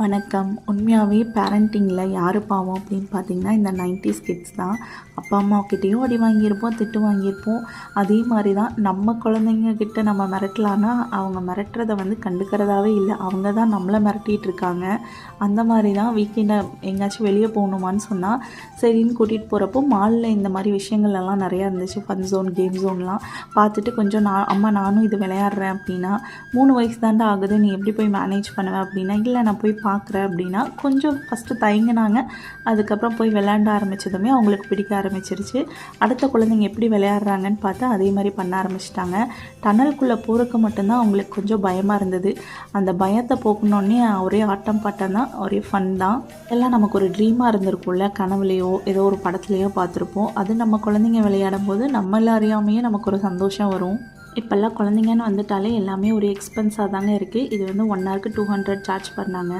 வணக்கம். உண்மையாகவே பேரண்டிங்கில் யார் பாவம் அப்படின்னு பார்த்தீங்கன்னா இந்த 90s கிட்ஸ் தான். அப்பா அம்மாக்கிட்டேயும் அடி வாங்கியிருப்போம், திட்டு வாங்கியிருப்போம். அதே மாதிரி தான் நம்ம குழந்தைங்கக்கிட்ட நம்ம மிரட்டலான்னா அவங்க மிரட்டுறதை கண்டுக்கிறதாவே இல்லை. அவங்க தான் நம்மளை மிரட்டிகிட்டு இருக்காங்க. அந்த மாதிரி தான் வீக்கெண்டை எங்கேயாச்சும் வெளியே போகணுமான்னு சொன்னால் சரின்னு கூட்டிகிட்டு போகிறப்போ மாலில் இந்த மாதிரி விஷயங்கள் எல்லாம் நிறையா இருந்துச்சு. ஃபன் ஜோன், கேம் ஜோன்லாம் பார்த்துட்டு கொஞ்சம் அம்மா நானும் இது விளையாடுறேன் அப்படின்னா, 3 வயசு தாண்டா ஆகுது, நீ எப்படி போய் மேனேஜ் பண்ணுவேன் அப்படின்னா, இல்லை நான் போய் பார்க்குறேன் அப்படின்னா கொஞ்சம் ஃபஸ்ட்டு தயங்கினாங்க. அதுக்கப்புறம் போய் விளையாட ஆரம்பித்ததுமே அவங்களுக்கு பிடிக்க ஆரம்பிச்சிருச்சு. அடுத்த குழந்தைங்க எப்படி விளையாடுறாங்கன்னு பார்த்து அதே மாதிரி பண்ண ஆரம்பிச்சிட்டாங்க. டனலுக்குள்ளே போகிறதுக்கு மட்டும்தான் அவங்களுக்கு கொஞ்சம் பயமாக இருந்தது. அந்த பயத்தை போக்கணுன்னே ஒரே ஆட்டம் பாட்டம் தான், ஒரே ஃபன் தான். எல்லாம் நமக்கு ஒரு ட்ரீமாக இருந்திருக்கும்ல, கனவுலையோ ஏதோ ஒரு படத்துலையோ பார்த்துருப்போம். அது நம்ம குழந்தைங்க விளையாடும் போது நம்மள அறியாமையே நமக்கு ஒரு சந்தோஷம் வரும். இப்போல்லாம் குழந்தைங்கன்னு வந்துட்டாலே எல்லாமே ஒரு எக்ஸ்பென்ஸாக தாங்க இருக்குது. இது 1 ஹவருக்கு 200 சார்ஜ் பண்ணாங்க.